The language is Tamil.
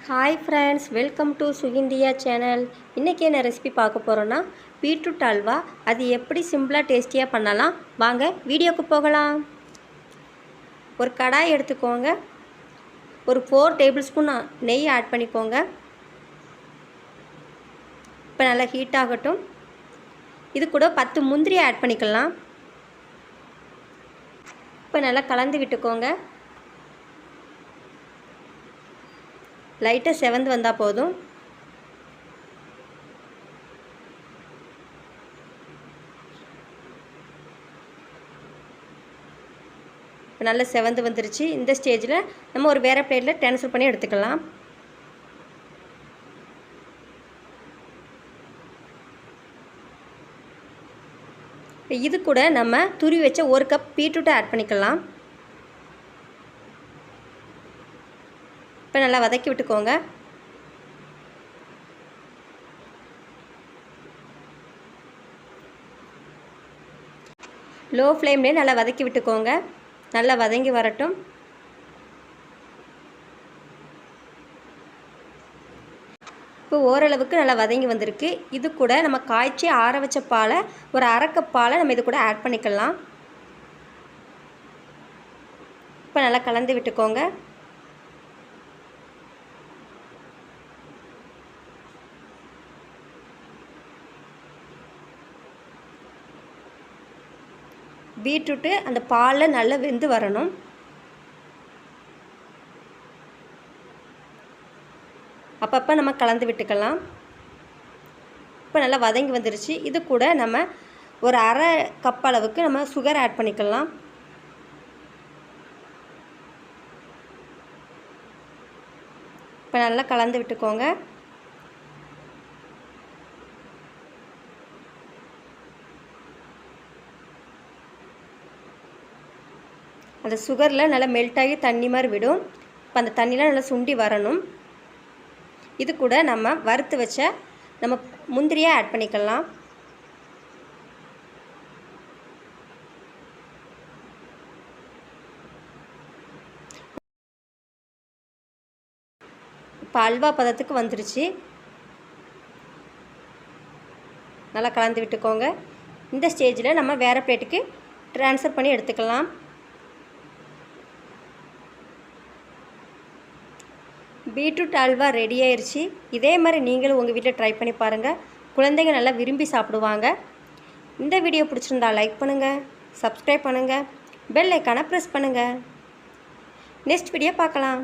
ஹாய் ஃப்ரெண்ட்ஸ், வெல்கம் டு சுகிண்டியா சேனல். இன்றைக்கி என்ன ரெசிபி பார்க்க போகிறோன்னா பீட்ரூட் அல்வா. அது எப்படி சிம்பிளாக டேஸ்டியாக பண்ணலாம் வாங்க வீடியோக்கு போகலாம். ஒரு கடாய் எடுத்துக்கோங்க. ஒரு 4 டேபிள் ஸ்பூன் நெய் ஆட் பண்ணிக்கோங்க. இப்போ நல்லா ஹீட் ஆகட்டும். இது கூட 10 முந்திரி ஆட் பண்ணிக்கலாம். இப்போ நல்லா கலந்து விட்டுக்கோங்க. லைட்டாக செவந்து வந்தால் போதும். இப்போ நல்லா செவந்து வந்துருச்சு. இந்த ஸ்டேஜில் நம்ம ஒரு வேறு பிளேட்டில் ட்ரான்ஸ்ஃபர் பண்ணி எடுத்துக்கலாம். இது கூட நம்ம துருவி வச்ச 1 கப் பீட்ரூட்டை ஆட் பண்ணிக்கலாம். இப்போ நல்லா வதக்கி விட்டுக்கோங்க. லோ ஃப்ளேம்லேயே நல்லா வதக்கி விட்டுக்கோங்க. நல்லா வதங்கி வரட்டும். இப்போ ஓரளவுக்கு நல்லா வதங்கி வந்திருக்கு. இது கூட நம்ம காய்ச்சி ஆற வச்ச பாலை, ஒரு 1/2 கப் பாலை நம்ம இது கூட ஆட் பண்ணிக்கலாம். இப்போ நல்லா கலந்து விட்டுக்கோங்க. பீட்ரூட்டு அந்த பாலில் நல்லா வெந்து வரணும். அப்பப்போ நம்ம கலந்து விட்டுக்கலாம். இப்போ நல்லா வதங்கி வந்துருச்சு. இது கூட நம்ம ஒரு 1/2 கப் அளவுக்கு நம்ம சுகர் ஆட் பண்ணிக்கலாம். இப்போ நல்லா கலந்து விட்டுக்கோங்க. அந்த சுகரில் நல்லா மெல்ட் ஆகி தண்ணி மாதிரி விடும். இப்போ அந்த தண்ணிலாம் நல்லா சுண்டி வரணும். இது கூட நம்ம வறுத்து வச்ச நம்ம முந்திரியை ஆட் பண்ணிக்கலாம். இப்போ அல்வா பதத்துக்கு வந்துருச்சு. நல்லா கலந்து விட்டுக்கோங்க. இந்த ஸ்டேஜில் நம்ம வேறு பிளேட்டுக்கு ட்ரான்ஸ்ஃபர் பண்ணி எடுத்துக்கலாம். பீட்ரூட் அல்வா ரெடி ஆயிடுச்சு. இதே மாதிரி நீங்களும் உங்கள் வீட்டில் ட்ரை பண்ணி பாருங்கள். குழந்தைங்க நல்லா விரும்பி சாப்பிடுவாங்க. இந்த வீடியோ பிடிச்சிருந்தா லைக் பண்ணுங்கள், சப்ஸ்கிரைப் பண்ணுங்கள், பெல் ஐக்கானை ப்ரெஸ் பண்ணுங்கள். நெக்ஸ்ட் வீடியோ பார்க்கலாம்.